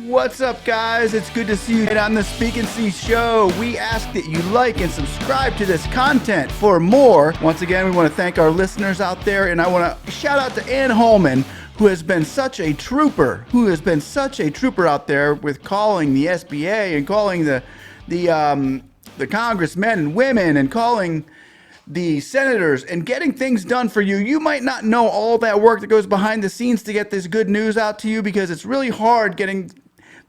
What's up, guys? It's good to see you on the Speak and See show. We ask that you like and subscribe to this content for more. Once again, we want to thank our listeners out there, and I want to shout out to Ann Holman, who has been such a trooper, out there with calling the SBA and calling the congressmen and women and calling the senators and getting things done for you. You might not know all that work that goes behind the scenes to get this good news out to you, because it's really hard getting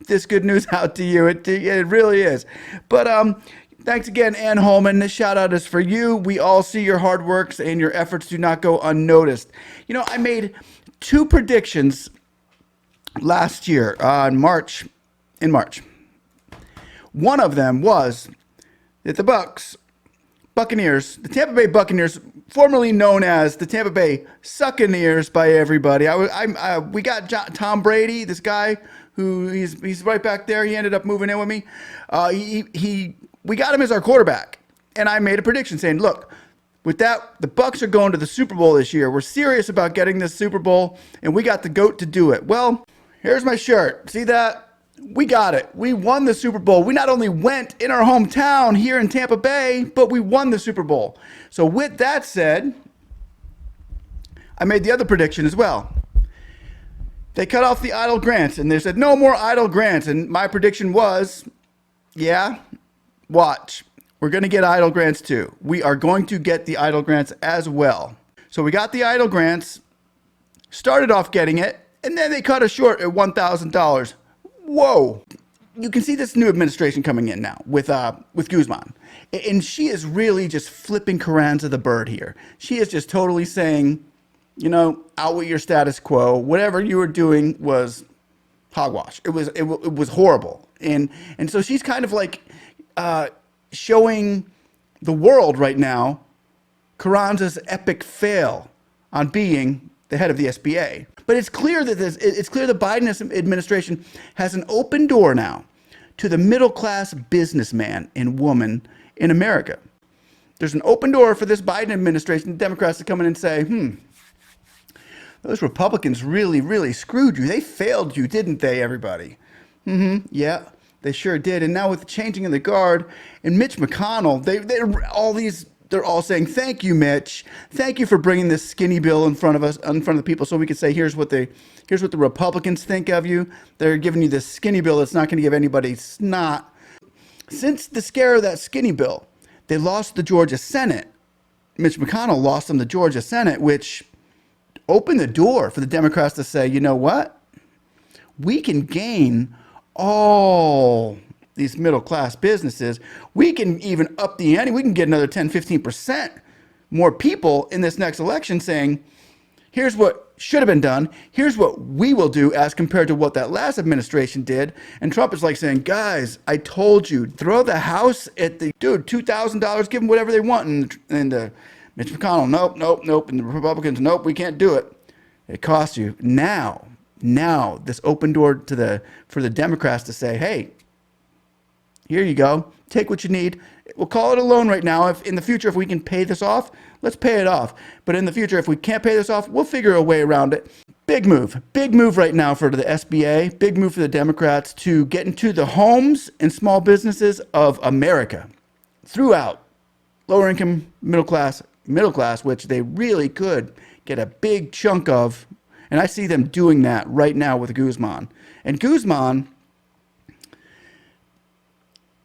this good news out to you. It really is. But thanks again, Ann Holman. This shout out is for you. We all see your hard works, and your efforts do not go unnoticed. You know, I made two predictions last year in March. One of them was that the Buccaneers, the Tampa Bay Buccaneers, formerly known as the Tampa Bay Succaneers by everybody. We got Tom Brady, this guy who he's right back there. He ended up moving in with me. We got him as our quarterback, and I made a prediction saying, look, with that, the Bucs are going to the Super Bowl this year. We're serious about getting this Super Bowl, and we got the GOAT to do it. Well, here's my shirt. See that? We got it. We won the Super Bowl. We not only went in our hometown here in Tampa Bay, but we won the Super Bowl. So with that said, I made the other prediction as well. They cut off the EIDL grants, and they said no more EIDL grants. And my prediction was, yeah, watch. We're going to get EIDL grants too. We are going to get the EIDL grants as well. So we got the EIDL grants, started off getting it, and then they cut us short at $1,000. Whoa. You can see this new administration coming in now with Guzman. And she is really just flipping Carranza the bird here. She is just totally saying, you know, out with your status quo. Whatever you were doing was hogwash. It was horrible. And so she's kind of like showing the world right now Carranza's epic fail on being the head of the SBA. But it's clear that the Biden administration has an open door now to the middle-class businessman and woman in America. There's an open door for this Biden administration, the Democrats, to come in and say, those Republicans really, really screwed you. They failed you, didn't they, everybody? Yeah, they sure did. And now with the changing of the guard and Mitch McConnell, they're all saying, thank you, Mitch. Thank you for bringing this skinny bill in front of us, in front of the people, so we could say, here's what the Republicans think of you. They're giving you this skinny bill that's not going to give anybody snot. Since the scare of that skinny bill, they lost the Georgia Senate. Mitch McConnell lost them the Georgia Senate, which opened the door for the Democrats to say, you know what? We can gain all these middle-class businesses. We can even up the ante. We can get another 10, 15% more people in this next election saying, here's what should have been done. Here's what we will do as compared to what that last administration did. And Trump is like saying, guys, I told you, throw the House at the dude, $2,000, give them whatever they want. And Mitch McConnell, nope. And the Republicans, nope, we can't do it. It costs you. Now, this open door for the Democrats to say, hey, here you go. Take what you need. We'll call it a loan right now. If in the future, if we can pay this off, let's pay it off. But in the future, if we can't pay this off, we'll figure a way around it. Big move right now for the SBA. Big move for the Democrats to get into the homes and small businesses of America throughout lower income, middle class, which they really could get a big chunk of. And I see them doing that right now with Guzman. And Guzman,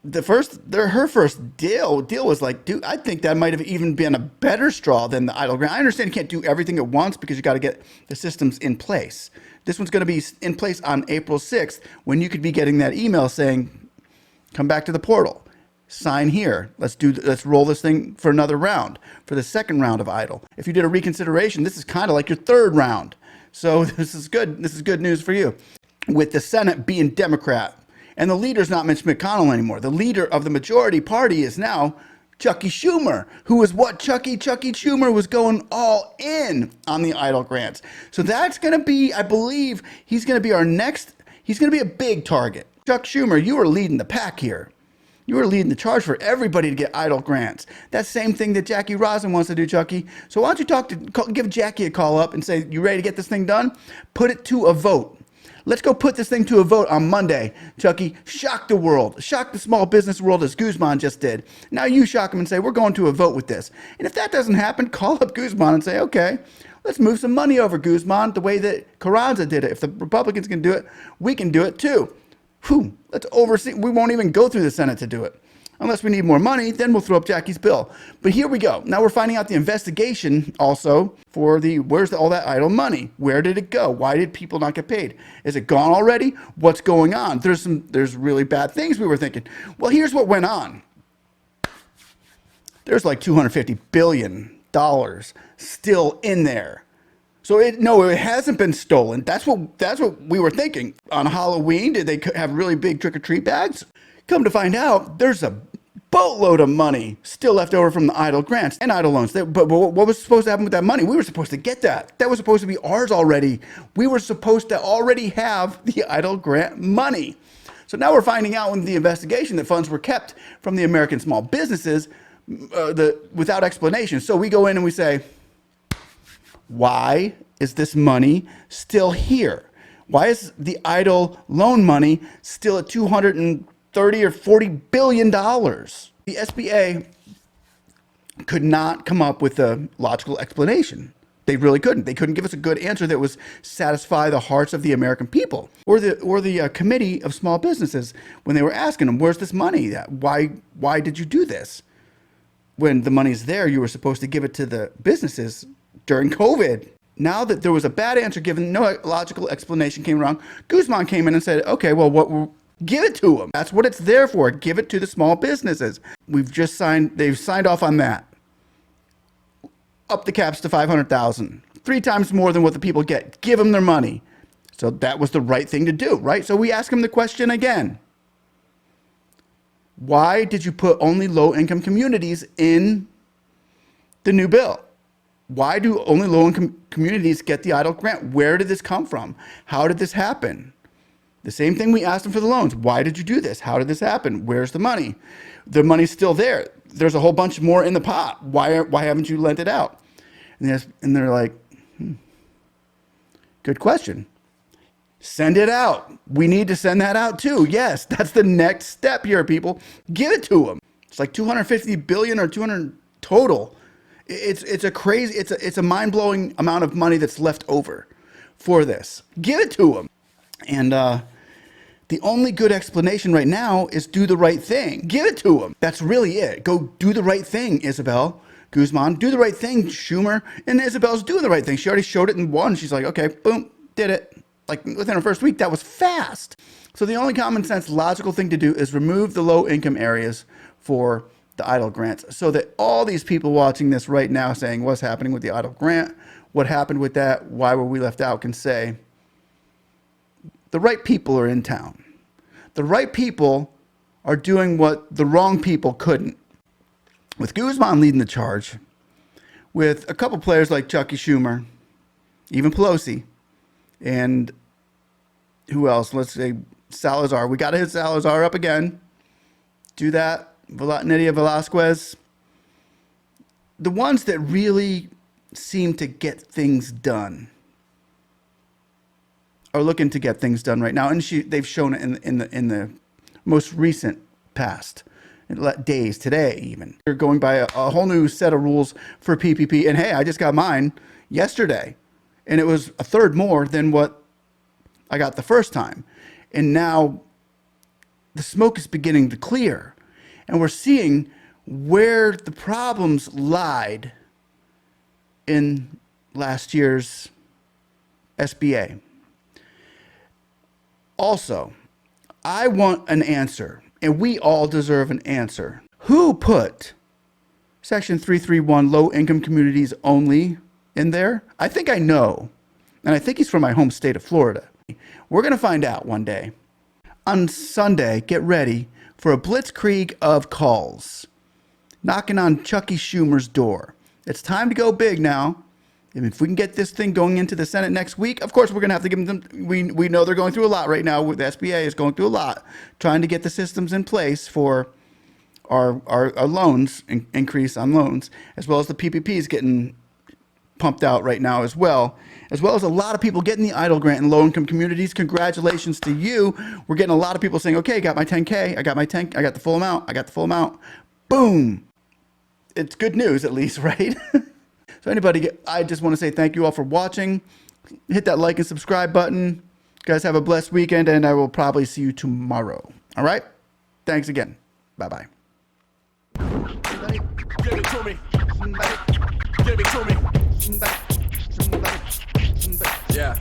her first deal was like, dude, I think that might have even been a better straw than the EIDL grant. I understand you can't do everything at once because you got to get the systems in place. This one's going to be in place on April 6th, when you could be getting that email saying, come back to the portal, sign here. Let's roll this thing for another round, for the second round of EIDL. If you did a reconsideration, this is kind of like your third round. So this is good. This is good news for you. With the Senate being Democrat, and the leader's not Mitch McConnell anymore. The leader of the majority party is now Chucky Schumer, who is what Chucky Schumer was going all in on the EIDL grants. So that's going to be, I believe, he's going to be he's going to be a big target. Chuck Schumer, you are leading the pack here. You are leading the charge for everybody to get EIDL grants. That same thing that Jackie Rosen wants to do, Chucky. So why don't you give Jackie a call up and say, you ready to get this thing done? Put it to a vote. Let's go put this thing to a vote on Monday. Chucky, shock the world. Shock the small business world as Guzman just did. Now you shock them and say, we're going to a vote with this. And if that doesn't happen, call up Guzman and say, okay, let's move some money over, Guzman, the way that Carranza did it. If the Republicans can do it, we can do it too. Whew, let's oversee. We won't even go through the Senate to do it. Unless we need more money, then we'll throw up Jackys Bill. But here we go. Now we're finding out the investigation also for where's all that idle money? Where did it go? Why did people not get paid? Is it gone already? What's going on? There's really bad things we were thinking. Well, here's what went on. There's like $250 billion still in there. So it hasn't been stolen. That's what we were thinking. On Halloween, did they have really big trick-or-treat bags? Come to find out, there's a boatload of money still left over from the EIDL grants and EIDL loans. But what was supposed to happen with that money? We were supposed to get that. That was supposed to be ours already. We were supposed to already have the EIDL grant money. So now we're finding out in the investigation that funds were kept from the American small businesses without explanation. So we go in and we say, why is this money still here? Why is the EIDL loan money still at $230 or $40 billion? The SBA could not come up with a logical explanation. They really couldn't. They couldn't give us a good answer that was satisfy the hearts of the American people or the Committee of Small Businesses when they were asking them, "Where's this money? Why did you do this? When the money's there, you were supposed to give it to the businesses during COVID." Now that there was a bad answer given, no logical explanation came wrong, Guzman came in and said, okay, well, give it to them. That's what it's there for. Give it to the small businesses. They've signed off on that. Up the caps to $500,000, 3 times more than what the people get. Give them their money. So that was the right thing to do, right? So we ask them the question again. Why did you put only low-income communities in the new bill? Why do only low-income communities get the EIDL grant? Where did this come from? How did this happen? The same thing we asked them for the loans. Why did you do this? How did this happen? Where's the money? The money's still there. There's a whole bunch more in the pot. Why haven't you lent it out? And they're like, good question. Send it out. We need to send that out too. Yes, that's the next step here, people. Give it to them. It's like $250 billion or $200 total. It's a crazy, it's a mind-blowing amount of money that's left over for this. Give it to them. And the only good explanation right now is do the right thing. Give it to them. That's really it. Go do the right thing, Isabel Guzman. Do the right thing, Schumer. And Isabel's doing the right thing. She already showed it in one. She's like, okay, boom, did it. Like within her first week, that was fast. So the only common sense, logical thing to do is remove the low-income areas for the EIDL grants, so that all these people watching this right now saying what's happening with the EIDL grant, what happened with that, why were we left out, can say the right people are in town. The right people are doing what the wrong people couldn't. With Guzman leading the charge, with a couple players like Chucky Schumer, even Pelosi, and who else? Let's say Salazar. We got to hit Salazar up again. Do that. Nydia Velázquez, the ones that really seem to get things done are looking to get things done right now, and they've shown it in the most recent past, days, today even. They're going by a whole new set of rules for PPP, and hey, I just got mine yesterday, and it was a third more than what I got the first time, and now the smoke is beginning to clear. And we're seeing where the problems lied in last year's SBA. Also, I want an answer, and we all deserve an answer. Who put Section 331 low-income communities only in there? I think I know, and I think he's from my home state of Florida. We're going to find out one day. On Sunday, get ready for a blitzkrieg of calls knocking on Chucky Schumer's door. It's time to go big now. And if we can get this thing going into the Senate next week, of course, we're going to have to give them, we know they're going through a lot right now. The SBA is going through a lot, trying to get the systems in place for our loans, increase on loans, as well as the PPPs getting pumped out right now as well as a lot of people getting the EIDL grant in low-income communities. Congratulations to you. We're getting a lot of people saying, okay, I got my 10K, I got the full amount, Boom. It's good news, at least, right? So anybody, I just want to say thank you all for watching. Hit that like and subscribe button. You guys have a blessed weekend, and I will probably see you tomorrow. All right? Thanks again. Bye-bye. Give it to me. Give it to me. Yeah.